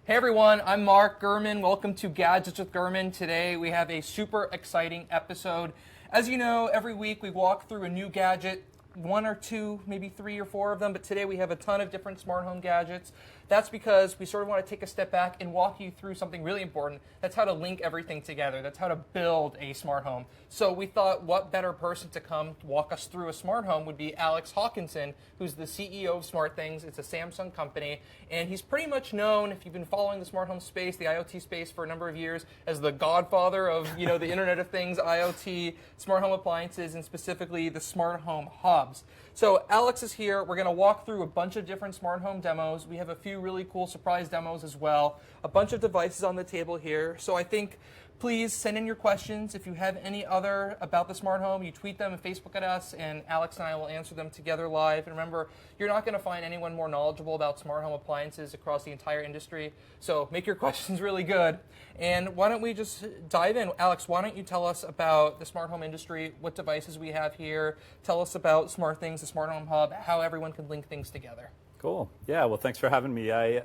Hey everyone, I'm Mark Gurman. Welcome to Gadgets with Gurman. Today we have a super exciting episode. As you know, every week we walk through a new gadget, one or two, maybe 3 or 4 of them, but today we have a ton of different smart home gadgets. That's because we sort of want to take a step back and walk you through something really important. That's how to link everything together. That's how to build a smart home. So we thought what better person to come walk us through a smart home would be Alex Hawkinson, who's the CEO of SmartThings. It's a Samsung company, and he's pretty much known, if you've been following the smart home space, the IoT space for a number of years, as the godfather of the Internet of Things, IoT, smart home appliances, and specifically the smart home hubs. So Alex is here. We're going to walk through a bunch of different smart home demos. We have a few really cool surprise demos as well. A bunch of devices on the table here. So I think please send in your questions. If you have any other about the smart home, you tweet them and Facebook at us, and Alex and I will answer them together live. And remember, you're not going to find anyone more knowledgeable about smart home appliances across the entire industry. So make your questions really good. And why don't we just dive in? Alex, why don't you tell us about the smart home industry, what devices we have here, tell us about SmartThings, the smart home hub, how everyone can link things together. Cool. Yeah, well, thanks for having me. At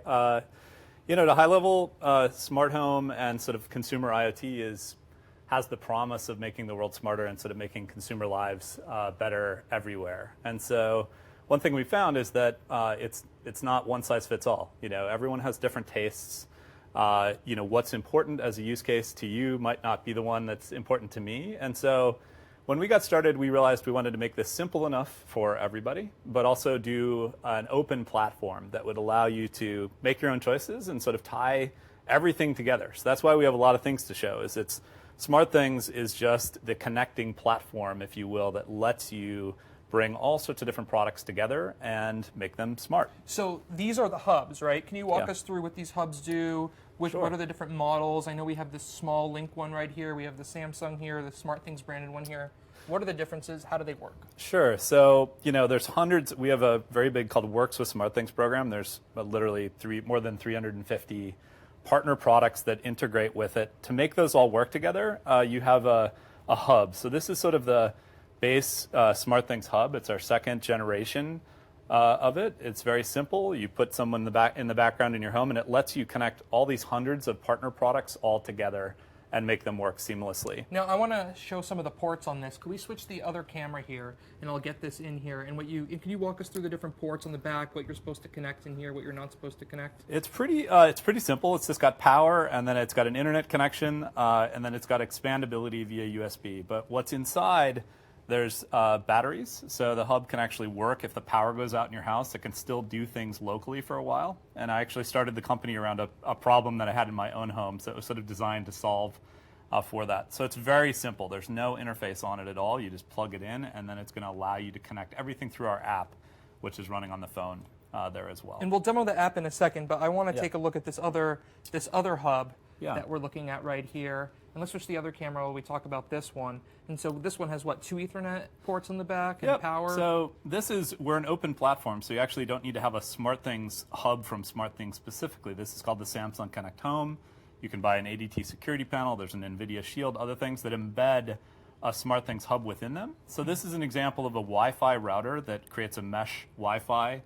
a high level, smart home and sort of consumer IoT has the promise of making the world smarter and sort of making consumer lives better everywhere. And so one thing we found is that it's not one size fits all. Everyone has different tastes. What's important as a use case to you might not be the one that's important to me. And so when we got started, we realized we wanted to make this simple enough for everybody, but also do an open platform that would allow you to make your own choices and sort of tie everything together. So that's why we have a lot of things to show. SmartThings is just the connecting platform, if you will, that lets you bring all sorts of different products together and make them smart. So these are the hubs, right? Can you walk us through what these hubs do? What are the different models? I know we have this small Link one right here. We have the Samsung here, the SmartThings branded one here. What are the differences? How do they work? Sure. So, there's hundreds. We have a very big called Works with SmartThings program. There's literally more than 350 partner products that integrate with it. To make those all work together, you have a hub. So this is sort of the base SmartThings hub. It's our second generation of it. It's very simple. You put someone in the background in your home, and it lets you connect all these hundreds of partner products all together and make them work seamlessly. Now, I want to show some of the ports on this. Could we switch the other camera here, and I'll get this in here. And can you walk us through the different ports on the back, what you're supposed to connect in here, what you're not supposed to connect? It's pretty simple. It's just got power, and then it's got an internet connection, and then it's got expandability via USB. But what's inside, there's batteries, so the hub can actually work if the power goes out in your house. It can still do things locally for a while. And I actually started the company around a problem that I had in my own home, so it was sort of designed to solve for that. So it's very simple. There's no interface on it at all. You just plug it in, and then it's going to allow you to connect everything through our app, which is running on the phone there as well. And we'll demo the app in a second, but I want to take a look at this other hub that we're looking at right here. And let's switch the other camera while we talk about this one. And so this one has, 2 Ethernet ports on the back and power? So we're an open platform, so you actually don't need to have a SmartThings hub from SmartThings specifically. This is called the Samsung Connect Home. You can buy an ADT security panel. There's an NVIDIA Shield, other things that embed a SmartThings hub within them. So this is an example of a Wi-Fi router that creates a mesh Wi-Fi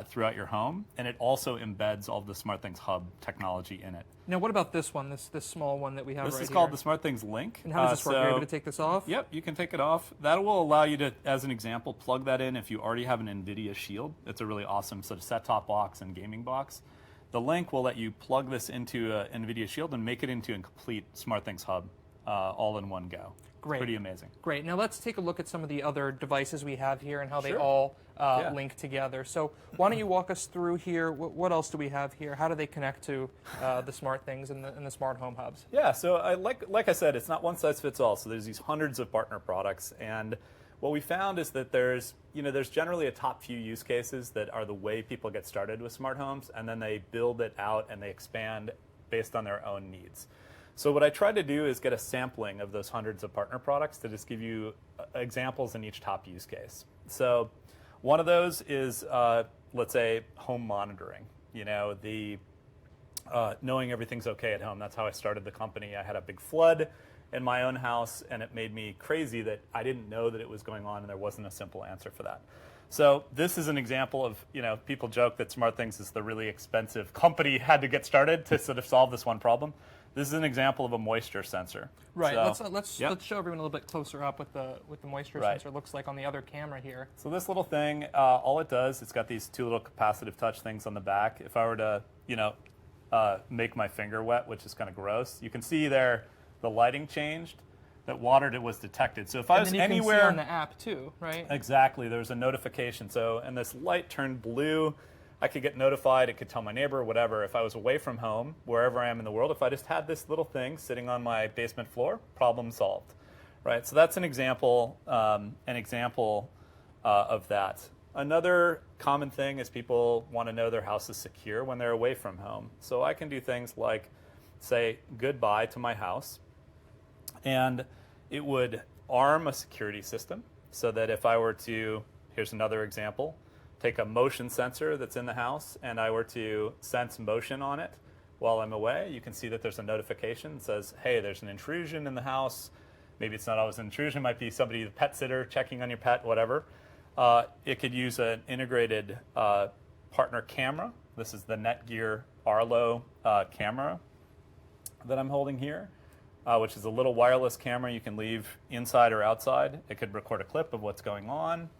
throughout your home, and it also embeds all of the SmartThings hub technology in it. Now, what about this one, this small one that we have right here? This is called the SmartThings Link. And how does this work? You're able to take this off? Yep, you can take it off. That will allow you to, as an example, plug that in if you already have an NVIDIA Shield. It's a really awesome sort of set-top box and gaming box. The Link will let you plug this into an NVIDIA Shield and make it into a complete SmartThings hub all in one go. Great. Pretty amazing. Great. Now let's take a look at some of the other devices we have here and how they all link together. So why don't you walk us through here? What else do we have here? How do they connect to the SmartThings and the smart home hubs? Yeah. So like I said, it's not one size fits all. So there's these hundreds of partner products, and what we found is that there's generally a top few use cases that are the way people get started with smart homes, and then they build it out and they expand based on their own needs. So what I try to do is get a sampling of those hundreds of partner products to just give you examples in each top use case. So one of those is, let's say, home monitoring. Knowing everything's okay at home. That's how I started the company. I had a big flood in my own house, and it made me crazy that I didn't know that it was going on, and there wasn't a simple answer for that. So this is an example of, people joke that SmartThings is the really expensive company had to get started to sort of solve this one problem. This is an example of a moisture sensor. Right. So, let's show everyone a little bit closer up what the moisture sensor looks like on the other camera here. So this little thing, all it does, it's got these two little capacitive touch things on the back. If I were to, make my finger wet, which is kind of gross, you can see there the lighting changed. That water was detected. So if I was anywhere, and you can see on the app too, right? Exactly. There was a notification. So and this light turned blue. I could get notified. It could tell my neighbor, whatever. If I was away from home, wherever I am in the world, if I just had this little thing sitting on my basement floor, problem solved, right? So that's an example of that. Another common thing is people want to know their house is secure when they're away from home. So I can do things like say goodbye to my house. And it would arm a security system so that if I were to, here's another example, take a motion sensor that's in the house and I were to sense motion on it while I'm away, you can see that there's a notification that says, hey, there's an intrusion in the house. Maybe it's not always an intrusion. It might be somebody, the pet sitter, checking on your pet, whatever. It could use an integrated partner camera. This is the Netgear Arlo camera that I'm holding here. Which is a little wireless camera you can leave inside or outside. It could record a clip of what's going on.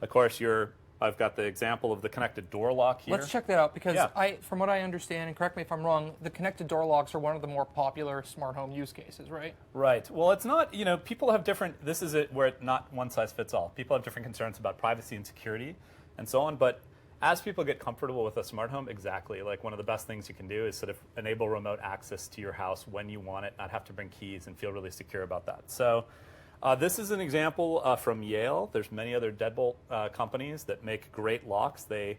Of course, I've got the example of the connected door lock here. Let's check that out because from what I understand, and correct me if I'm wrong, the connected door locks are one of the more popular smart home use cases, right? Right. Well, it's not, people have different, this is it where it's not one size fits all. People have different concerns about privacy and security and so on, but as people get comfortable with a smart home, exactly, like one of the best things you can do is sort of enable remote access to your house when you want it, not have to bring keys and feel really secure about that. So this is an example from Yale. There's many other deadbolt companies that make great locks. They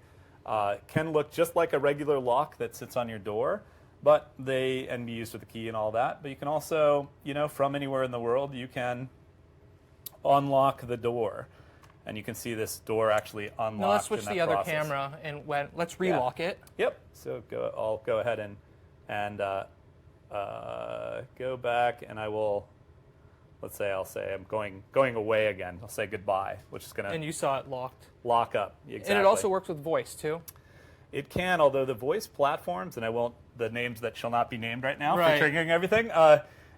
can look just like a regular lock that sits on your door, but and be used with a key and all that. But you can also, from anywhere in the world, you can unlock the door. And you can see this door actually unlocked. Now let's switch the other process. camera and let's relock it. Yep. So I'll go ahead and go back, and I will. I'll say I'm going away again. I'll say goodbye, which is going to. And you saw it locked. Lock up. Exactly. And it also works with voice too. It can, although the voice platforms, and I won't the names that shall not be named right now for triggering everything.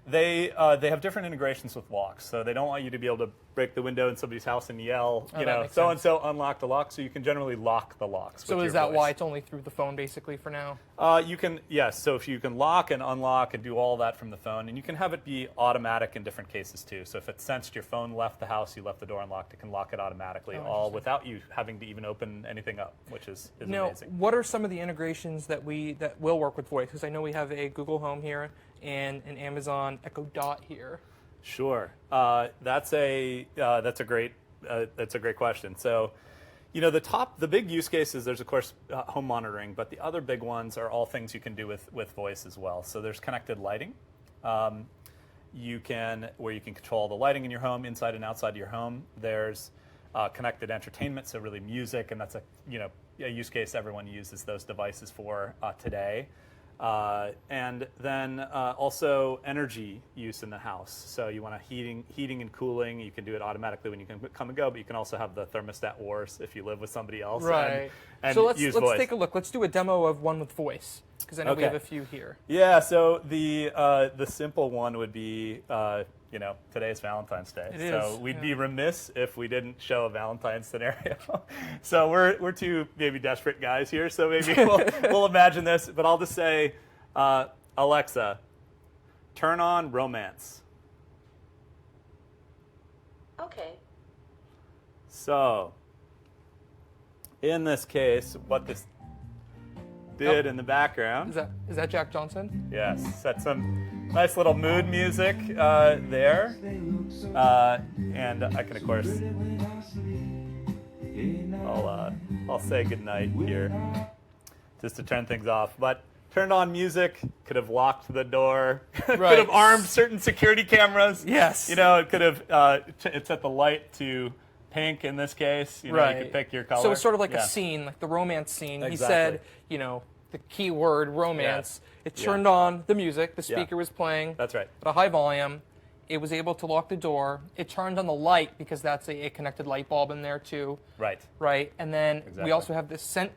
They have different integrations with locks, so they don't want you to be able to break the window in somebody's house and yell, so and so unlock the lock. So you can generally lock the locks. So with is your that voice. why it's only through the phone, basically, for now? You can, yes. So if you can lock and unlock and do all that from the phone, and you can have it be automatic in different cases too. So if it sensed your phone left the house, you left the door unlocked, it can lock it automatically, all without you having to even open anything up, which is amazing. What are some of the integrations that will work with voice? Because I know we have a Google Home here and an Amazon Echo Dot here. Sure, that's a great question. So, the big use cases, there's of course home monitoring, but the other big ones are all things you can do with voice as well. So there's connected lighting, where you can control the lighting in your home, inside and outside your home. There's connected entertainment, so really music, and that's a use case everyone uses those devices for today. And then also energy use in the house. So you want heating and cooling. You can do it automatically when you can come and go, but you can also have the thermostat wars if you live with somebody else. Right. And so let's voice. take a look. Let's do a demo of one with voice, because I know we have a few here. Yeah. So the simple one would be today's Valentine's Day. So we'd be remiss if we didn't show a Valentine's scenario. So we're two maybe desperate guys here. So maybe we'll imagine this. But I'll just say, Alexa, turn on romance. Okay. So in this case, what this did in the background. Is that Jack Johnson? Yes, set some nice little mood music there, and I can of course I'll say goodnight here just to turn things off. But turned on music, could have locked the door, could have armed certain security cameras. Yes, it could have it set the light to pink in this case. You could pick your color. So it's sort of like a scene, like the romance scene. Exactly. He said, the key word romance. Yes. It turned on the music. The speaker was playing. That's right. At a high volume, It was able to lock the door. It turned on the light because that's a connected light bulb in there too. Right. Right. And then we also have this scent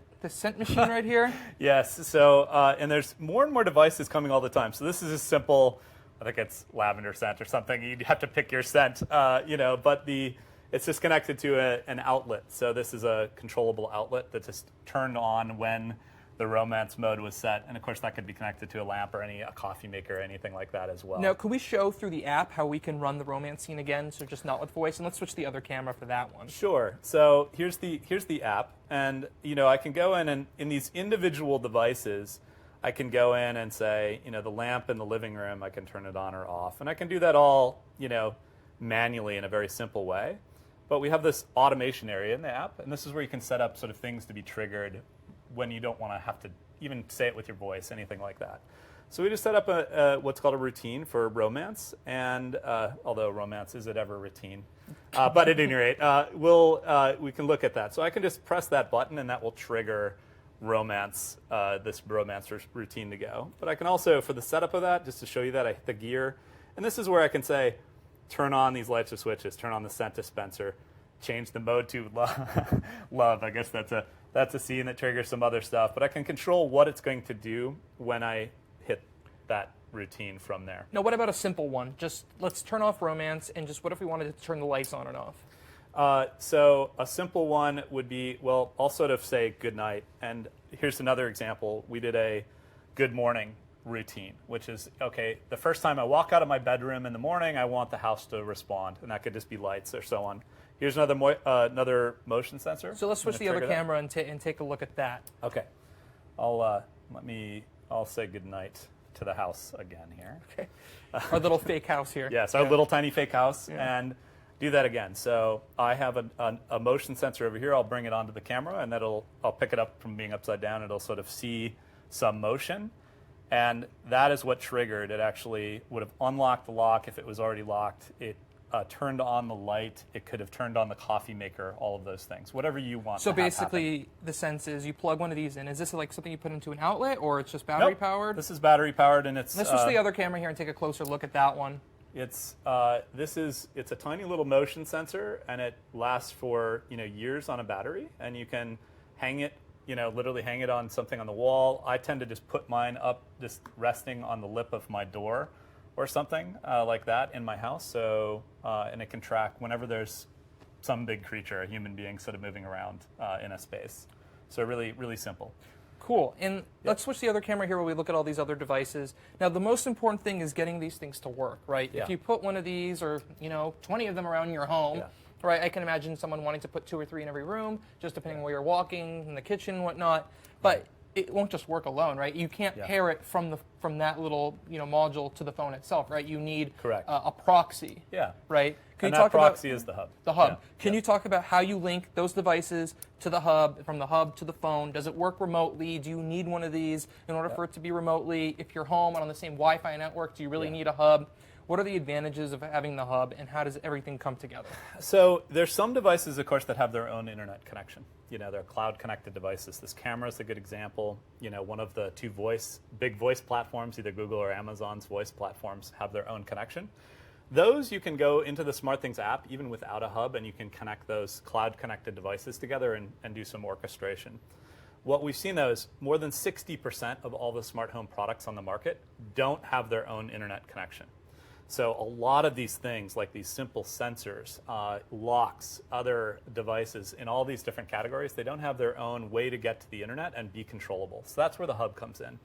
machine right here. Yes. So and there's more and more devices coming all the time. So this is a simple, I think it's lavender scent or something. You'd have to pick your scent, but it's just connected to an outlet. So this is a controllable outlet that just turned on when the romance mode was set. And of course that could be connected to a lamp or a coffee maker or anything like that as well. Now, could we show through the app how we can run the romance scene again, so just not with voice? And let's switch the other camera for that one. Sure. So here's the app. And I can go in and in these individual devices, I can go in and say, the lamp in the living room, I can turn it on or off. And I can do that all, manually in a very simple way. But we have this automation area in the app, and this is where you can set up sort of things to be triggered when you don't want to have to even say it with your voice, anything like that. So we just set up what's called a routine for romance, and although romance is it ever routine, but at any rate, we can look at that. So I can just press that button, and that will trigger this romance routine to go. But I can also, for the setup of that, just to show you that, I hit the gear, and this is where I can say, turn on these lights or switches, turn on the scent dispenser, change the mode to love. I guess that's a scene that triggers some other stuff, but I can control what it's going to do when I hit that routine from there. Now, what about a simple one? Just let's turn off romance, and just what if we wanted to turn the lights on and off? So a simple one would be, well, I'll sort of say good night, and here's another example. We did a good morning routine, which is, okay, the first time I walk out of my bedroom in the morning, I want the house to respond, and that could just be lights or so on. Here's another motion sensor. So let's switch the other camera and take a look at that. Okay, I'll say good night to the house again here. Okay, our little fake house here. Yes, our little tiny fake house, and do that again. So I have a motion sensor over here. I'll bring it onto the camera, and I'll pick it up from being upside down. It'll sort of see some motion, and that is what triggered. It actually would have unlocked the lock if it was already locked. It turned on the light. It could have turned on the coffee maker, all of those things, whatever you want. So to have basically, happen. the sense is you plug one of these in. Is this like something you put into an outlet, or it's just battery powered? This is battery powered, and it's. Let's switch the other camera here and take a closer look at that one. It's a tiny little motion sensor, and it lasts for years on a battery, and you can hang it, literally hang it on something on the wall. I tend to just put mine up, just resting on the lip of my door, or something like that in my house. So and it can track whenever there's some big creature, a human being, sort of moving around in a space. So really, really simple. Cool. And let's switch the other camera here while we look at all these other devices. Now, the most important thing is getting these things to work, right? Yeah. If you put one of these or 20 of them around your home, right? I can imagine someone wanting to put 2 or 3 in every room, just depending on where you're walking, in the kitchen and whatnot. But it won't just work alone, right? You can't pair it from that little module to the phone itself, right? You need a proxy, right? And that proxy is the hub. The hub. Can you talk about how you link those devices to the hub, from the hub to the phone? Does it work remotely? Do you need one of these in order for it to be remotely? If you're home and on the same Wi-Fi network, do you really need a hub? What are the advantages of having the hub, and how does everything come together? So there's some devices, of course, that have their own internet connection. They're cloud-connected devices. This camera is a good example. One of the 2 big voice platforms, either Google or Amazon's voice platforms, have their own connection. Those you can go into the SmartThings app, even without a hub, and you can connect those cloud-connected devices together and do some orchestration. What we've seen, though, is more than 60% of all the smart home products on the market don't have their own internet connection. So a lot of these things, like these simple sensors, locks, other devices in all these different categories, they don't have their own way to get to the internet and be controllable. So that's where the hub comes in.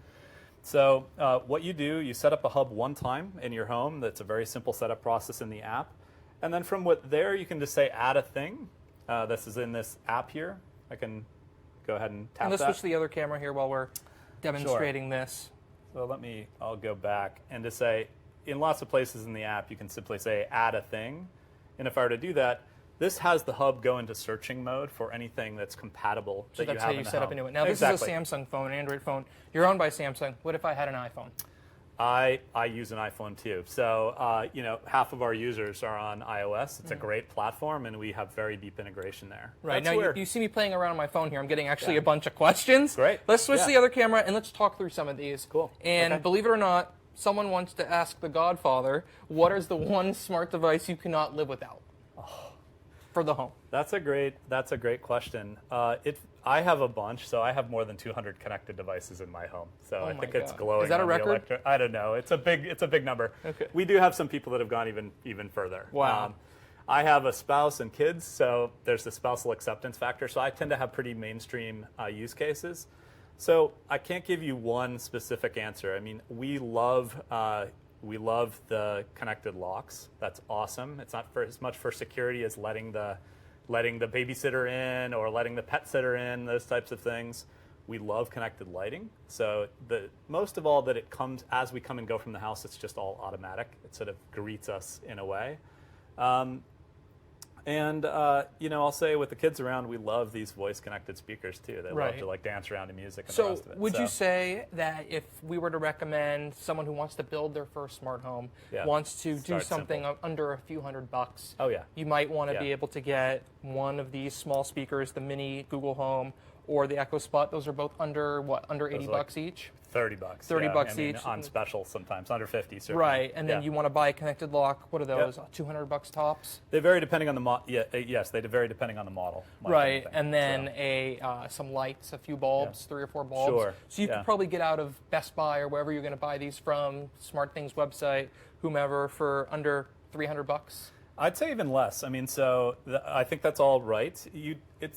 So what you do, you set up a hub one time in your home. That's a very simple setup process in the app. And then from there, you can just say add a thing. This is in this app here. I can go ahead and tap that. And let's switch the other camera here while we're demonstrating this. So I'll go back and just say, in lots of places in the app, you can simply say add a thing. And if I were to do that, this has the hub go into searching mode for anything that's compatible that you have in the home. So that's how you set up into it. Now, this is a Samsung phone, an Android phone. You're owned by Samsung. What if I had an iPhone? I use an iPhone too. So, half of our users are on iOS. It's a great platform, and we have very deep integration there. Right. Now, you see me playing around on my phone here. I'm getting a bunch of questions. Great. Let's switch the other camera, and let's talk through some of these. Cool. And believe it or not, someone wants to ask the Godfather, what is the one smart device you cannot live without for the home? That's a great question. I have a bunch, so I have more than 200 connected devices in my home. So I think it's glowing. Is that a on the record? I don't know. It's a big number. Okay. We do have some people that have gone even further. Wow. I have a spouse and kids, so there's the spousal acceptance factor. So I tend to have pretty mainstream use cases. So I can't give you one specific answer. I mean, we love the connected locks. That's awesome. It's not as much for security as letting the babysitter in or letting the pet sitter in, those types of things. We love connected lighting. So most of all that it comes, as we come and go from the house, it's just all automatic. It sort of greets us in a way. I'll say with the kids around, we love these voice-connected speakers too. They love to dance around to music and the rest of it. Would you say that if we were to recommend someone who wants to build their first smart home, wants to do something under a few $100, you might want to be able to get one of these small speakers, the mini Google Home or the Echo Spot. Those are both under $80 each? $30. $30 each. On special sometimes, under 50 certainly. Right, and then you want to buy a connected lock. What are those? $200 tops? They vary depending on the yes, they vary depending on the model. Right, and then some lights, a few bulbs, 3 or 4 bulbs. Sure. So you could probably get out of Best Buy or wherever you're going to buy these from, SmartThings website, whomever, for under $300. I'd say even less. I mean, I think that's all right.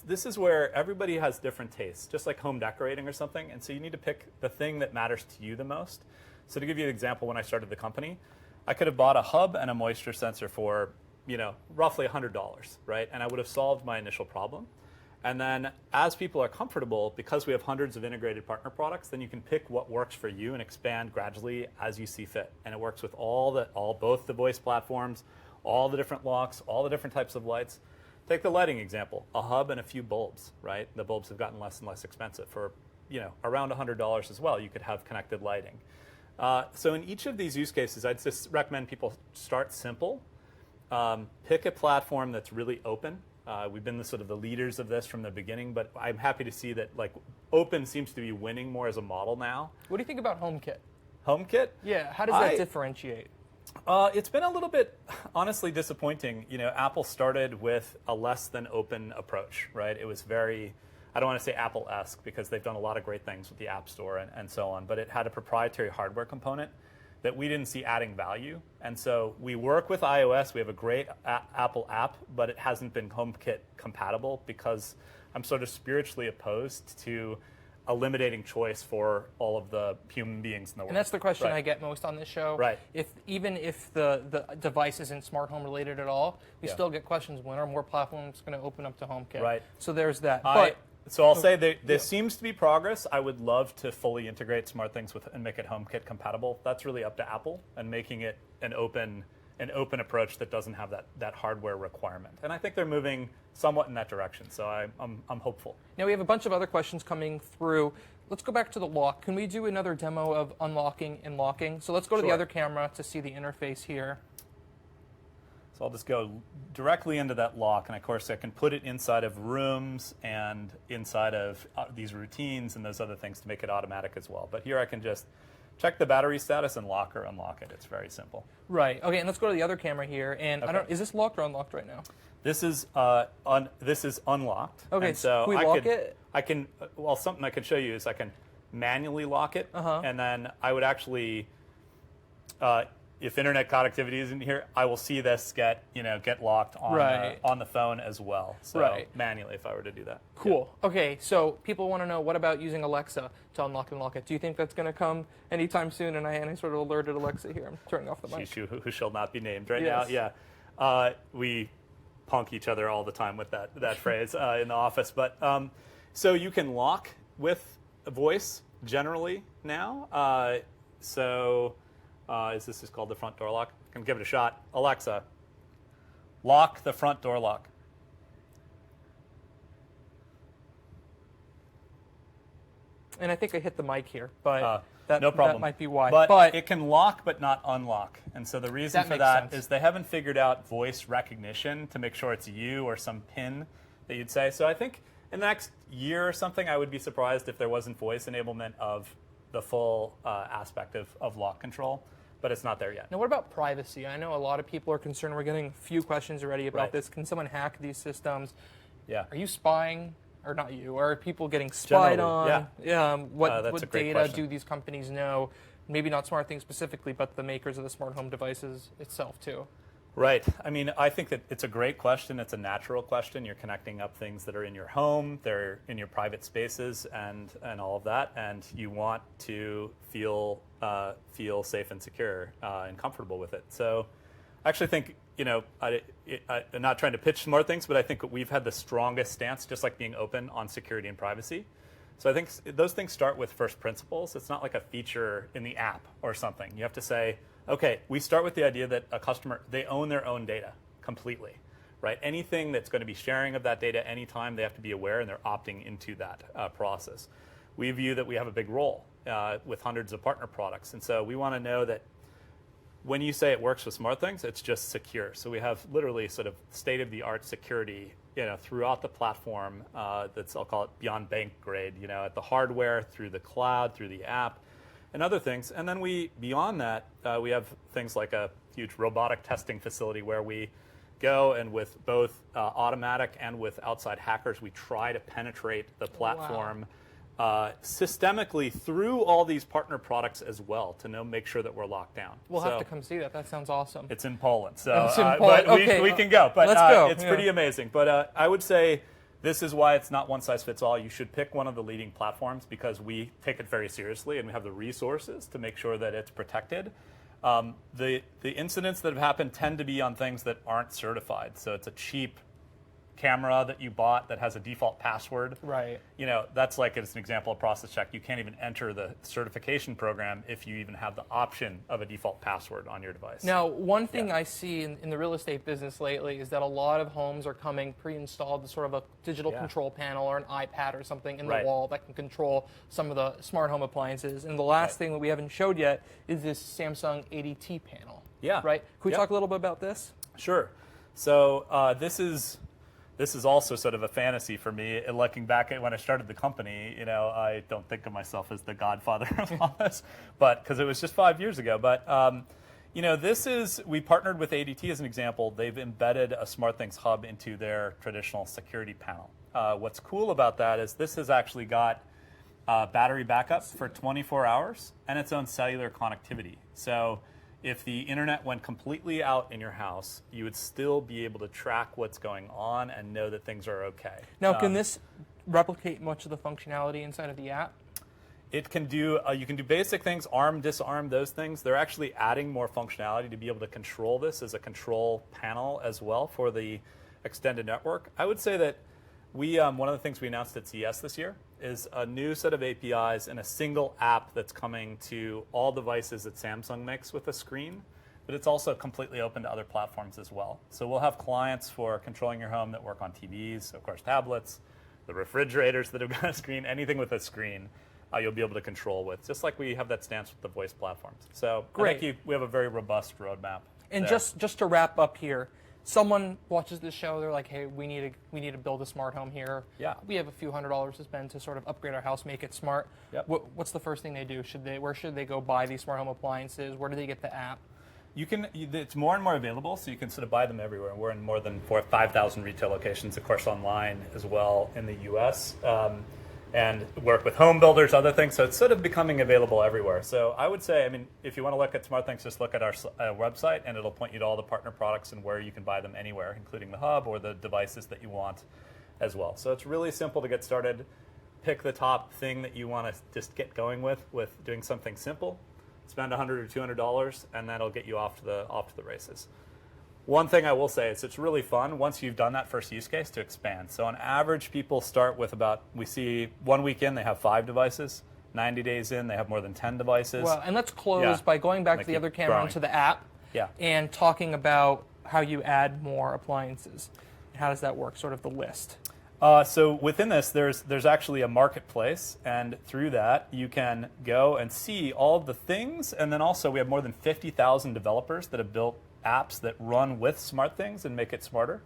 This is where everybody has different tastes, just like home decorating or something. And so you need to pick the thing that matters to you the most. So to give you an example, when I started the company, I could have bought a hub and a moisture sensor for, roughly $100, right? And I would have solved my initial problem. And then as people are comfortable, because we have hundreds of integrated partner products, then you can pick what works for you and expand gradually as you see fit. And it works with both the voice platforms, all the different locks, all the different types of lights. Take the lighting example, a hub and a few bulbs, right? The bulbs have gotten less and less expensive. For, around $100 as well, you could have connected lighting. So in each of these use cases, I'd just recommend people start simple. Pick a platform that's really open. We've been the leaders of this from the beginning, but I'm happy to see that open seems to be winning more as a model now. What do you think about HomeKit? HomeKit? Yeah, how does that differentiate? It's been a little bit, honestly, disappointing. Apple started with a less than open approach, right? It was very, I don't want to say Apple-esque because they've done a lot of great things with the App Store and so on, but it had a proprietary hardware component that we didn't see adding value. And so we work with iOS. We have a great Apple app, but it hasn't been HomeKit compatible because I'm sort of spiritually opposed to eliminating choice for all of the human beings in the world. And that's the question I get most on this show. Right. Even if the device isn't smart home related at all, we still get questions, when are more platforms going to open up to HomeKit? Right. So there's that. So I'll say there seems to be progress. I would love to fully integrate SmartThings and make it HomeKit compatible. That's really up to Apple and making it an open approach that doesn't have that hardware requirement. And I think they're moving somewhat in that direction. So I'm hopeful. Now we have a bunch of other questions coming through. Let's go back to the lock. Can we do another demo of unlocking and locking? So let's go to the other camera to see the interface here. So I'll just go directly into that lock, and of course I can put it inside of rooms and inside of these routines and those other things to make it automatic as well. But here I can just check the battery status and lock or unlock it. It's very simple. Right. Okay. And let's go to the other camera here. And is this locked or unlocked right now? This is unlocked. Okay. And so can we lock it? I can. Well, something I can show you is I can manually lock it, and then I would actually, if internet connectivity isn't here, I will see this get locked on the phone as well. So manually, if I were to do that. Cool. Yeah. Okay, so people want to know, what about using Alexa to unlock and lock it? Do you think that's going to come anytime soon? And I sort of alerted Alexa here. I'm turning off the mic. Who shall not be named now. Yeah. We punk each other all the time with that phrase in the office. But so you can lock with a voice generally now. This is called the front door lock. I can give it a shot. Alexa, lock the front door lock. And I think I hit the mic here, but no problem. That might be why. But it can lock but not unlock. And so the reason for that is they haven't figured out voice recognition to make sure it's you or some PIN that you'd say. So I think in the next year or something, I would be surprised if there wasn't voice enablement of the full aspect of lock control, but it's not there yet. Now, what about privacy? I know a lot of people are concerned. We're getting a few questions already about Right. this. Can someone hack these systems? Yeah. Are you spying, or not you? Are people getting spied Generally, on? Yeah. What that's a great data question. do these companies know? Maybe not SmartThings specifically, but the makers of the smart home devices itself too. Right. I mean, I think that it's a great question. It's a natural question. You're connecting up things that are in your home, they're in your private spaces, and all of that, and you want to feel safe and secure and comfortable with it. So, I actually think, I'm not trying to pitch SmartThings, but I think we've had the strongest stance, just like being open, on security and privacy. So I think those things start with first principles. It's not like a feature in the app or something. You have to say, okay, we start with the idea that a customer, they own their own data completely, right? Anything that's going to be sharing of that data anytime, they have to be aware, and they're opting into that process. We view that we have a big role with hundreds of partner products. And so we want to know that when you say it works with SmartThings, it's just secure. So we have literally sort of state-of-the-art security throughout the platform that's, I'll call it beyond bank grade, at the hardware, through the cloud, through the app, and other things. And then beyond that, we have things like a huge robotic testing facility where we go and with both automatic and with outside hackers, we try to penetrate the platform systemically through all these partner products as well to make sure that we're locked down. We'll have to come see that. That sounds awesome. It's in Poland, so It's in Poland. but Okay. we can go. But Let's go. It's pretty amazing. But I would say this is why it's not one size fits all. You should pick one of the leading platforms because we take it very seriously and we have the resources to make sure that it's protected. The incidents that have happened tend to be on things that aren't certified. So it's a cheap camera that you bought that has a default password. Right. That's like, as an example of process check. You can't even enter the certification program if you even have the option of a default password on your device. Now, one thing I see in the real estate business lately is that a lot of homes are coming pre-installed with sort of a digital control panel or an iPad or something in the wall that can control some of the smart home appliances. And the last thing that we haven't showed yet is this Samsung ADT panel. Yeah. Right? Can we talk a little bit about this? Sure. So this is also sort of a fantasy for me. Looking back at when I started the company, I don't think of myself as the godfather of all this, but because it was just 5 years ago. But we partnered with ADT as an example. They've embedded a SmartThings hub into their traditional security panel. What's cool about that is this has actually got battery backup for 24 hours and its own cellular connectivity. So if the internet went completely out in your house, you would still be able to track what's going on and know that things are okay. Now, can this replicate much of the functionality inside of the app? It can do, you can do basic things, arm, disarm, those things. They're actually adding more functionality to be able to control this as a control panel as well for the extended network. I would say that one of the things we announced at CES this year is a new set of APIs and a single app that's coming to all devices that Samsung makes with a screen, but it's also completely open to other platforms as well. So we'll have clients for controlling your home that work on TVs, of course tablets, the refrigerators that have got a screen, anything with a screen you'll be able to control with, just like we have that stance with the voice platforms. So Great. I think we have a very robust roadmap. And there. just to wrap up here, someone watches this show, they're like, hey, we need to build a smart home here. Yeah. We have a few $100s to spend to sort of upgrade our house, make it smart. Yep. What's the first thing they do? Where should they go buy these smart home appliances? Where do they get the app? It's more and more available, so you can sort of buy them everywhere. We're in more than 5,000 retail locations, of course, online as well in the U.S., and work with home builders, other things. So it's sort of becoming available everywhere. So I would say, if you want to look at SmartThings, just look at our website, and it'll point you to all the partner products and where you can buy them anywhere, including the hub or the devices that you want as well. So it's really simple to get started. Pick the top thing that you want to just get going with doing something simple. Spend $100 or $200, and that'll get you off to the races. One thing I will say is it's really fun once you've done that first use case to expand. So on average, people start with we see 1 week in, they have 5 devices. 90 days in, they have more than 10 devices. Well, and let's close by going back to the other camera onto the app and talking about how you add more appliances. How does that work, sort of the list? So within this, there's actually a marketplace, and through that, you can go and see all of the things, and then also we have more than 50,000 developers that have built apps that run with SmartThings and make it smarter.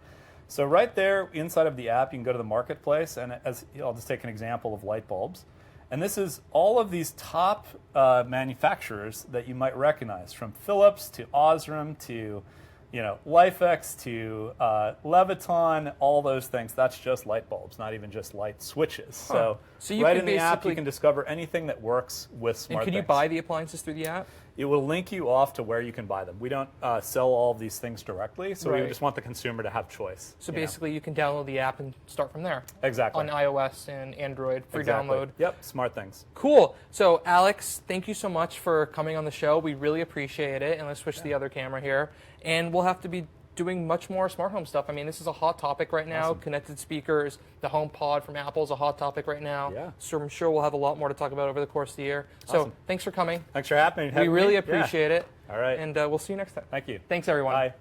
So right there inside of the app, you can go to the marketplace, and I'll just take an example of light bulbs. And this is all of these top manufacturers that you might recognize, from Philips to Osram to Lifex to Leviton, all those things. That's just light bulbs, not even just light switches. So you right can in the app, you basically- can discover anything that works with smart And can you things. buy the appliances through the app? It will link you off to where you can buy them. We don't sell all of these things directly, so we Right. just want the consumer to have choice. So basically, you can download the app and start from there. Exactly. On iOS and Android, free Exactly. download. Yep, smart things. Cool. So, Alex, thank you so much for coming on the show. We really appreciate it. And let's switch to the other camera here. And we'll have to be doing much more smart home stuff. I mean, this is a hot topic right now. Awesome. Connected speakers, the HomePod from Apple is a hot topic right now. Yeah. So I'm sure we'll have a lot more to talk about over the course of the year. So Awesome. thanks for coming. Thanks for having me. We really appreciate it. All right. And we'll see you next time. Thank you. Thanks, everyone. Bye.